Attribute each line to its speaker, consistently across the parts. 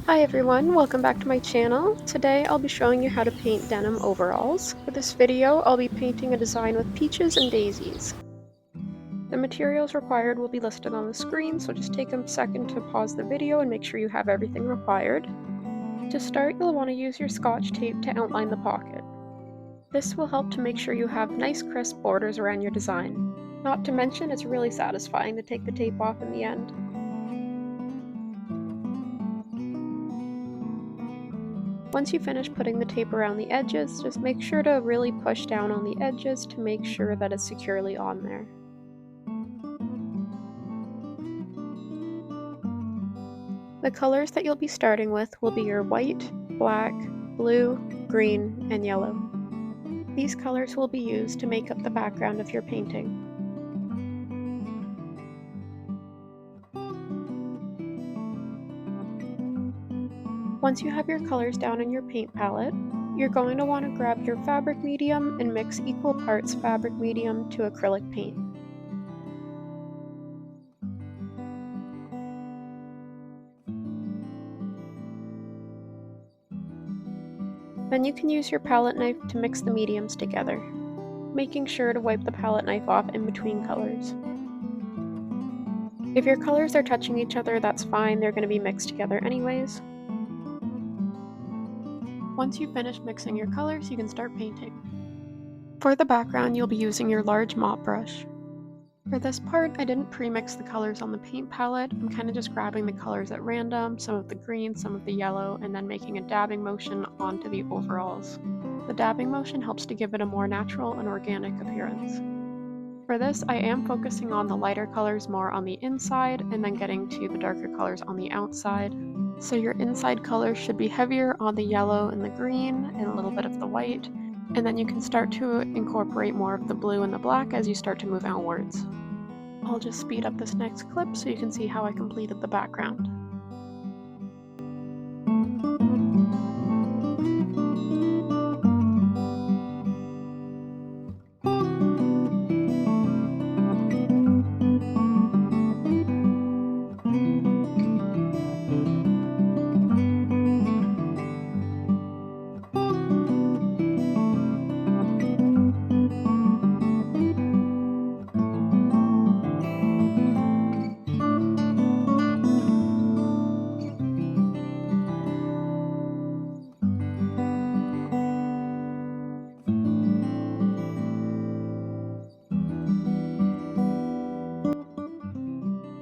Speaker 1: Hi everyone, welcome back to my channel. Today I'll be showing you how to paint denim overalls. For this video, I'll be painting a design with peaches and daisies. The materials required will be listed on the screen, so just take a second to pause the video and make sure you have everything required. To start, you'll want to use your Scotch tape to outline the pocket. This will help to make sure you have nice crisp borders around your design. Not to mention, it's really satisfying to take the tape off in the end. Once you finish putting the tape around the edges, just make sure to really push down on the edges to make sure that it's securely on there. The colors that you'll be starting with will be your white, black, blue, green, and yellow. These colors will be used to make up the background of your painting. Once you have your colors down in your paint palette, you're going to want to grab your fabric medium and mix equal parts fabric medium to acrylic paint. Then you can use your palette knife to mix the mediums together, making sure to wipe the palette knife off in between colors. If your colors are touching each other, that's fine, they're going to be mixed together anyways. Once you've finished mixing your colors, you can start painting. For the background, you'll be using your large mop brush. For this part, I didn't pre-mix the colors on the paint palette. I'm kind of just grabbing the colors at random, some of the green, some of the yellow, and then making a dabbing motion onto the overalls. The dabbing motion helps to give it a more natural and organic appearance. For this, I am focusing on the lighter colors more on the inside and then getting to the darker colors on the outside. So your inside colors should be heavier on the yellow and the green and a little bit of the white, and then you can start to incorporate more of the blue and the black as you start to move outwards. I'll just speed up this next clip so you can see how I completed the background.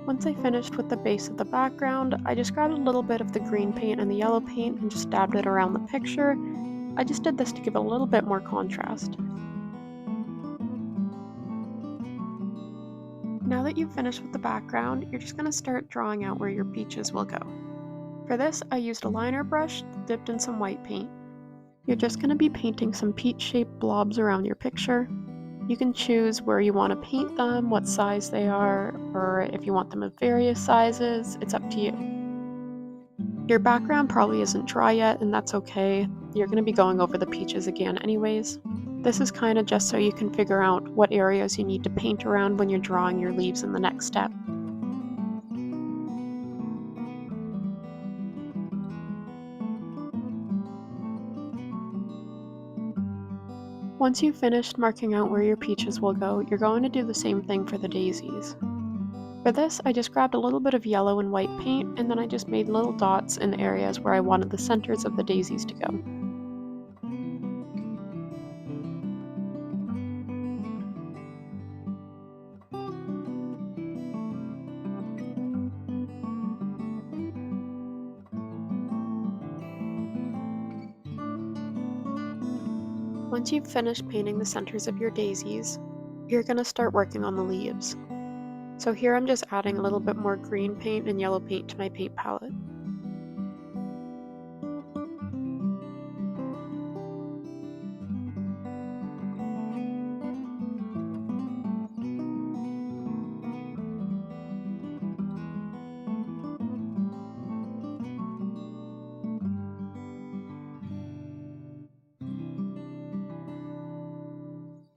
Speaker 1: Once I finished with the base of the background, I just grabbed a little bit of the green paint and the yellow paint and just dabbed it around the picture. I just did this to give a little bit more contrast. Now that you've finished with the background, you're just going to start drawing out where your peaches will go. For this, I used a liner brush dipped in some white paint. You're just going to be painting some peach-shaped blobs around your picture. You can choose where you want to paint them, what size they are, or if you want them of various sizes, it's up to you. Your background probably isn't dry yet, and that's okay. You're going to be going over the peaches again anyways. This is kind of just so you can figure out what areas you need to paint around when you're drawing your leaves in the next step. Once you've finished marking out where your peaches will go, you're going to do the same thing for the daisies. For this, I just grabbed a little bit of yellow and white paint, and then I just made little dots in the areas where I wanted the centers of the daisies to go. Once you've finished painting the centers of your daisies, you're going to start working on the leaves. So here I'm just adding a little bit more green paint and yellow paint to my paint palette.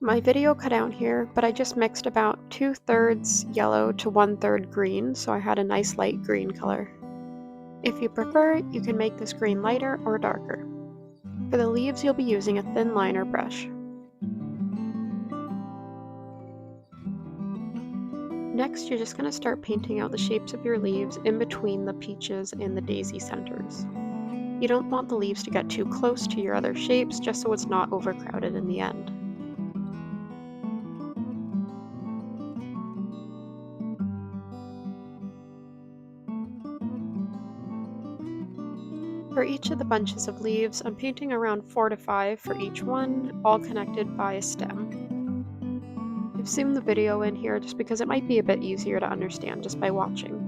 Speaker 1: My video cut out here, but I just mixed about 2/3 yellow to 1/3 green, so I had a nice light green color. If you prefer, you can make this green lighter or darker. For the leaves, you'll be using a thin liner brush. Next, you're just going to start painting out the shapes of your leaves in between the peaches and the daisy centers. You don't want the leaves to get too close to your other shapes, just so it's not overcrowded in the end. For each of the bunches of leaves, I'm painting around 4 to 5 for each one, all connected by a stem. I've zoomed the video in here just because it might be a bit easier to understand just by watching.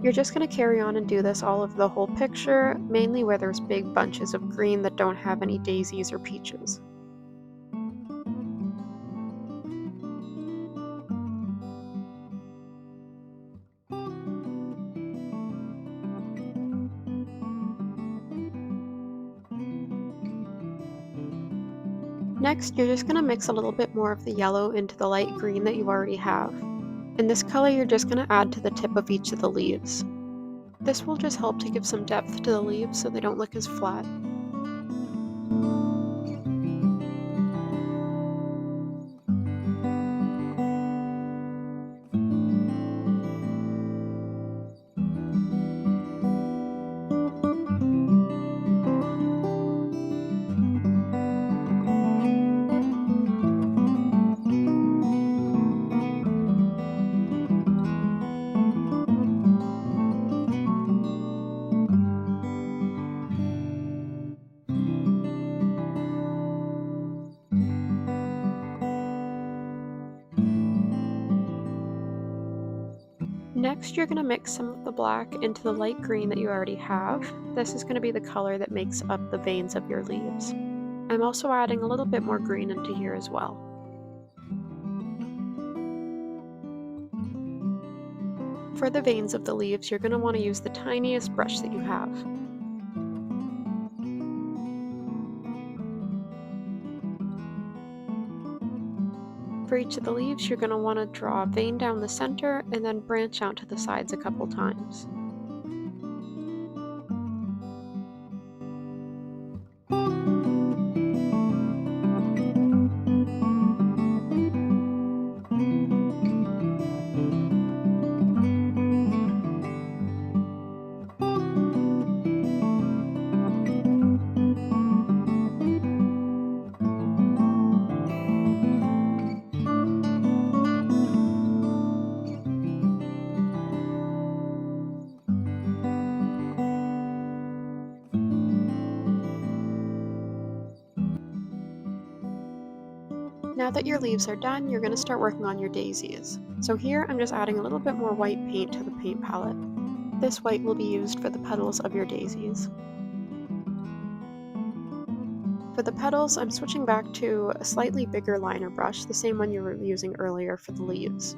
Speaker 1: You're just going to carry on and do this all over the whole picture, mainly where there's big bunches of green that don't have any daisies or peaches. Next, you're just going to mix a little bit more of the yellow into the light green that you already have. And this color you're just going to add to the tip of each of the leaves. This will just help to give some depth to the leaves so they don't look as flat. Next, you're going to mix some of the black into the light green that you already have. This is going to be the color that makes up the veins of your leaves. I'm also adding a little bit more green into here as well. For the veins of the leaves, you're going to want to use the tiniest brush that you have. For each of the leaves, you're going to want to draw a vein down the center and then branch out to the sides a couple times. Now that your leaves are done, you're going to start working on your daisies. So here I'm just adding a little bit more white paint to the paint palette. This white will be used for the petals of your daisies. For the petals, I'm switching back to a slightly bigger liner brush, the same one you were using earlier for the leaves.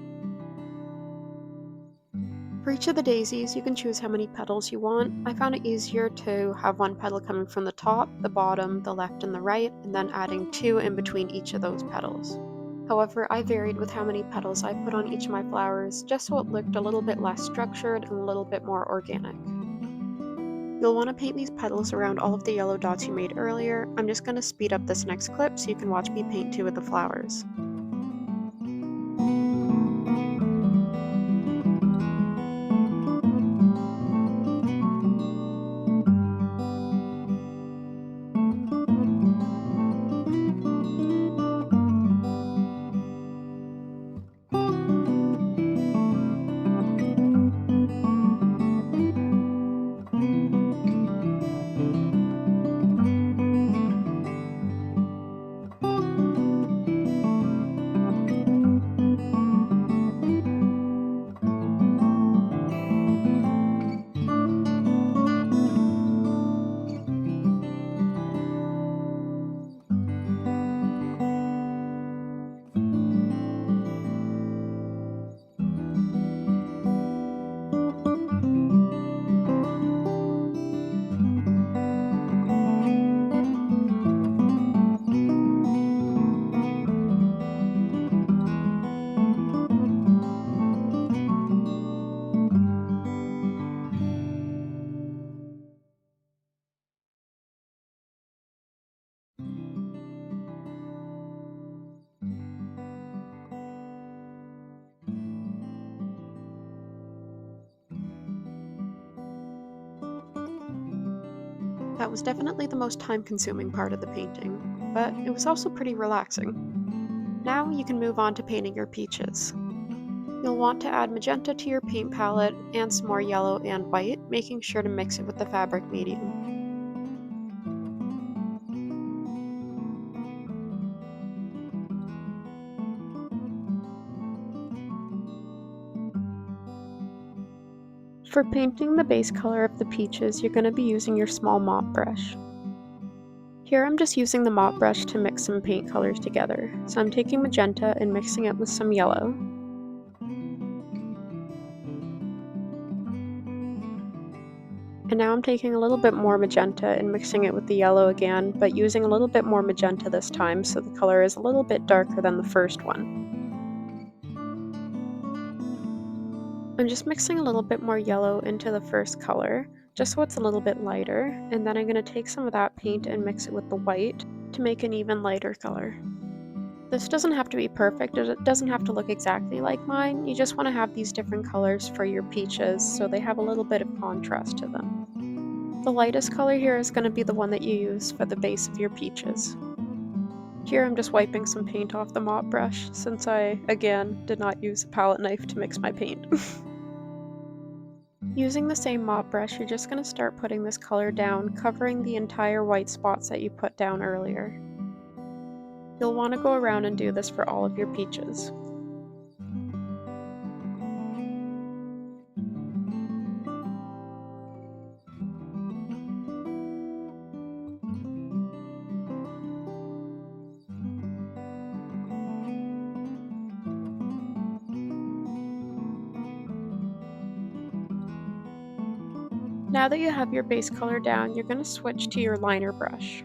Speaker 1: For each of the daisies, you can choose how many petals you want. I found it easier to have one petal coming from the top, the bottom, the left, and the right, and then adding 2 in between each of those petals. However, I varied with how many petals I put on each of my flowers, just so it looked a little bit less structured and a little bit more organic. You'll want to paint these petals around all of the yellow dots you made earlier. I'm just going to speed up this next clip so you can watch me paint two of the flowers. That was definitely the most time-consuming part of the painting, but it was also pretty relaxing. Now you can move on to painting your peaches. You'll want to add magenta to your paint palette and some more yellow and white, making sure to mix it with the fabric medium. For painting the base color of the peaches, you're going to be using your small mop brush. Here I'm just using the mop brush to mix some paint colors together. So I'm taking magenta and mixing it with some yellow. And now I'm taking a little bit more magenta and mixing it with the yellow again, but using a little bit more magenta this time so the color is a little bit darker than the first one. I'm just mixing a little bit more yellow into the first color, just so it's a little bit lighter, and then I'm going to take some of that paint and mix it with the white to make an even lighter color. This doesn't have to be perfect, it doesn't have to look exactly like mine, you just want to have these different colors for your peaches so they have a little bit of contrast to them. The lightest color here is going to be the one that you use for the base of your peaches. Here I'm just wiping some paint off the mop brush, since I, again, did not use a palette knife to mix my paint. Using the same mop brush, you're just going to start putting this color down, covering the entire white spots that you put down earlier. You'll want to go around and do this for all of your peaches. Now that you have your base color down, you're going to switch to your liner brush.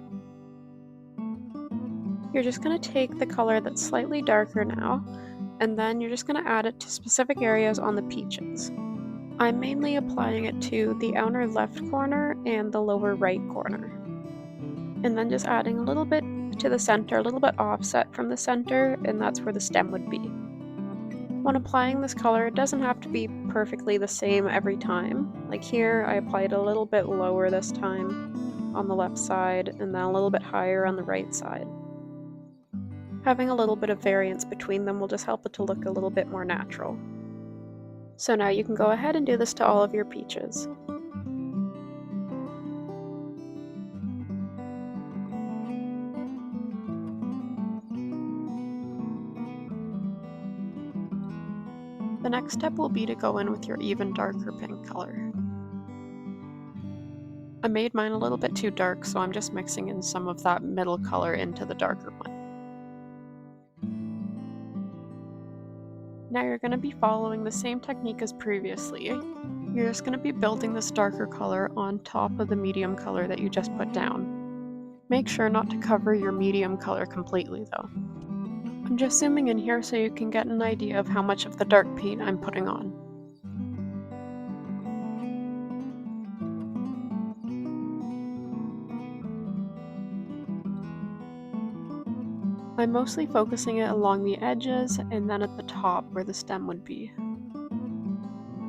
Speaker 1: You're just going to take the color that's slightly darker now, and then you're just going to add it to specific areas on the peaches. I'm mainly applying it to the outer left corner and the lower right corner. And then just adding a little bit to the center, a little bit offset from the center, and that's where the stem would be. When applying this color, it doesn't have to be perfectly the same every time. Like here, I applied a little bit lower this time on the left side, and then a little bit higher on the right side. Having a little bit of variance between them will just help it to look a little bit more natural. So now you can go ahead and do this to all of your peaches. The next step will be to go in with your even darker pink color. I made mine a little bit too dark, so I'm just mixing in some of that middle color into the darker one. Now you're going to be following the same technique as previously. You're just going to be building this darker color on top of the medium color that you just put down. Make sure not to cover your medium color completely though. I'm just zooming in here so you can get an idea of how much of the dark paint I'm putting on. I'm mostly focusing it along the edges and then at the top where the stem would be.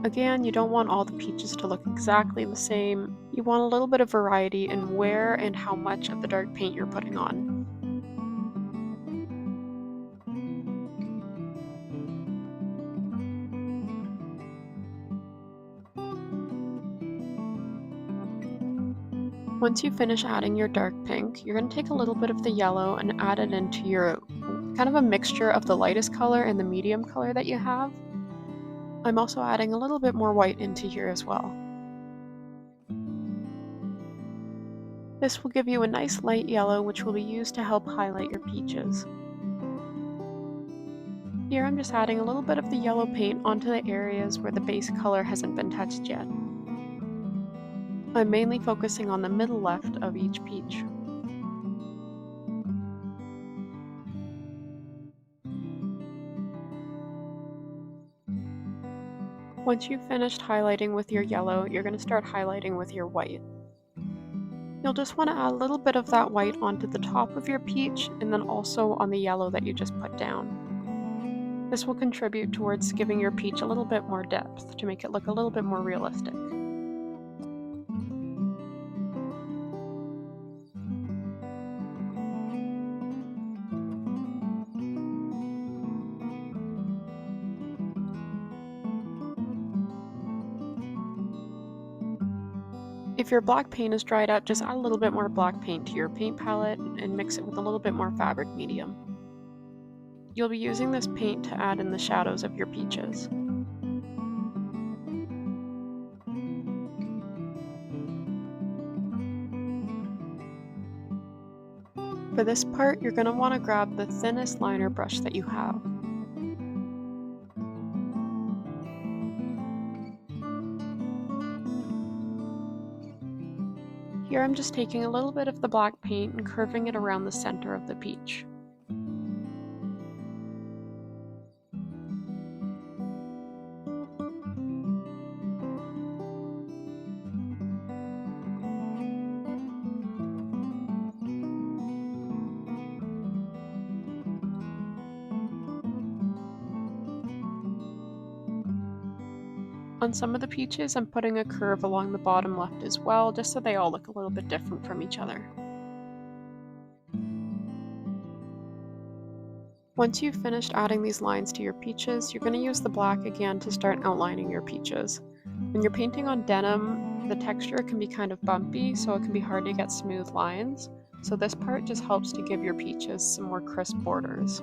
Speaker 1: Again, you don't want all the peaches to look exactly the same. You want a little bit of variety in where and how much of the dark paint you're putting on. Once you finish adding your dark pink, you're going to take a little bit of the yellow and add it into your kind of a mixture of the lightest color and the medium color that you have. I'm also adding a little bit more white into here as well. This will give you a nice light yellow, which will be used to help highlight your peaches. Here I'm just adding a little bit of the yellow paint onto the areas where the base color hasn't been touched yet. I'm mainly focusing on the middle left of each peach. Once you've finished highlighting with your yellow, you're going to start highlighting with your white. You'll just want to add a little bit of that white onto the top of your peach and then also on the yellow that you just put down. This will contribute towards giving your peach a little bit more depth to make it look a little bit more realistic. If your black paint is dried up, just add a little bit more black paint to your paint palette and mix it with a little bit more fabric medium. You'll be using this paint to add in the shadows of your peaches. For this part, you're going to want to grab the thinnest liner brush that you have. Here I'm just taking a little bit of the black paint and curving it around the center of the peach. On some of the peaches, I'm putting a curve along the bottom left as well, just so they all look a little bit different from each other. Once you've finished adding these lines to your peaches, you're going to use the black again to start outlining your peaches. When you're painting on denim, the texture can be kind of bumpy, so it can be hard to get smooth lines. So this part just helps to give your peaches some more crisp borders.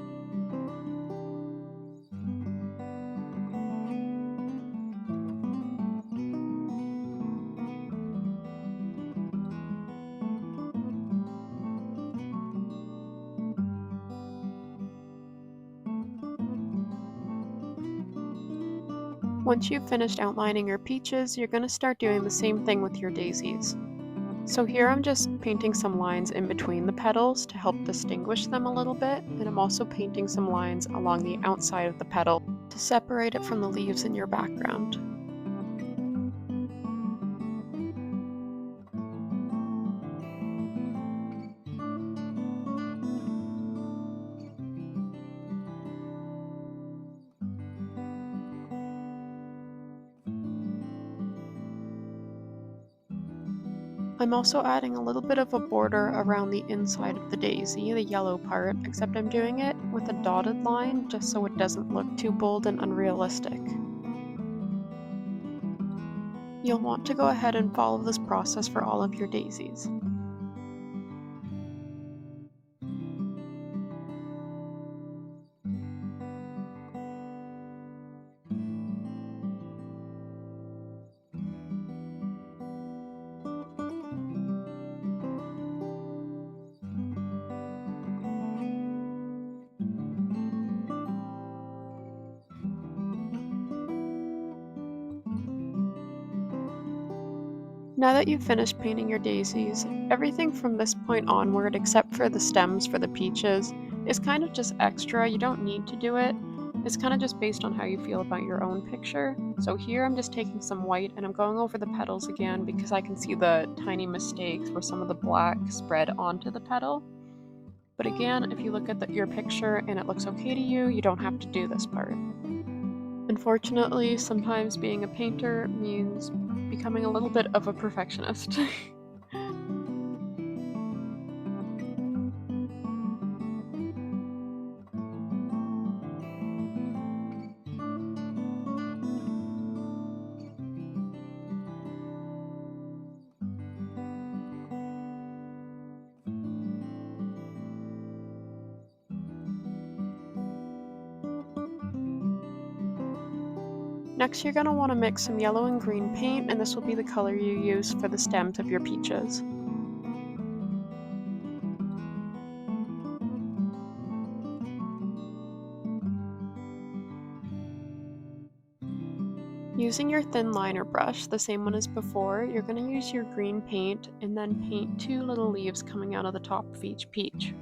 Speaker 1: Once you've finished outlining your peaches, you're going to start doing the same thing with your daisies. So here I'm just painting some lines in between the petals to help distinguish them a little bit, and I'm also painting some lines along the outside of the petal to separate it from the leaves in your background. I'm also adding a little bit of a border around the inside of the daisy, the yellow part, except I'm doing it with a dotted line just so it doesn't look too bold and unrealistic. You'll want to go ahead and follow this process for all of your daisies. Now that you've finished painting your daisies, everything from this point onward, except for the stems for the peaches, is kind of just extra. You don't need to do it. It's kind of just based on how you feel about your own picture. So here I'm just taking some white and I'm going over the petals again because I can see the tiny mistakes where some of the black spread onto the petal. But again, if you look at your picture and it looks okay to you, you don't have to do this part. Unfortunately, sometimes being a painter means becoming a little bit of a perfectionist. Next, you're going to want to mix some yellow and green paint, and this will be the color you use for the stems of your peaches. Using your thin liner brush, the same one as before, you're going to use your green paint and then paint two little leaves coming out of the top of each peach.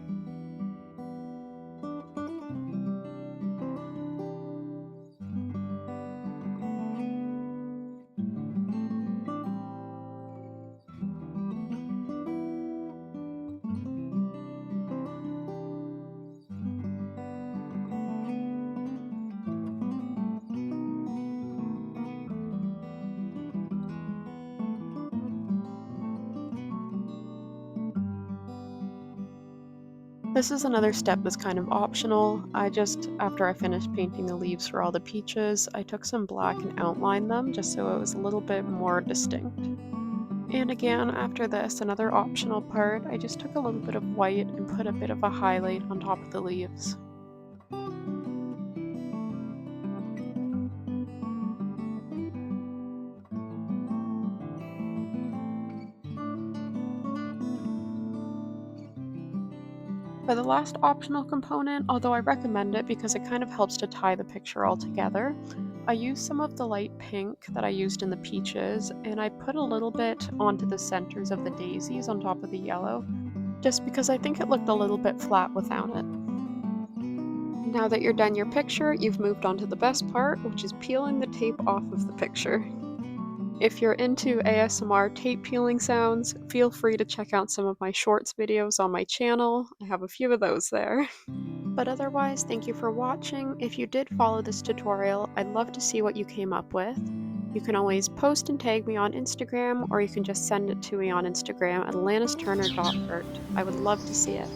Speaker 1: This is another step that's kind of optional. After I finished painting the leaves for all the peaches, I took some black and outlined them just so it was a little bit more distinct. And again, after this, another optional part, I just took a little bit of white and put a bit of a highlight on top of the leaves. For the last optional component, although I recommend it because it kind of helps to tie the picture all together, I used some of the light pink that I used in the peaches, and I put a little bit onto the centers of the daisies on top of the yellow, just because I think it looked a little bit flat without it. Now that you're done your picture, you've moved on to the best part, which is peeling the tape off of the picture. If you're into ASMR tape peeling sounds, feel free to check out some of my shorts videos on my channel. I have a few of those there. But otherwise, thank you for watching. If you did follow this tutorial, I'd love to see what you came up with. You can always post and tag me on Instagram, or you can just send it to me on Instagram at alannisturner.art. I would love to see it.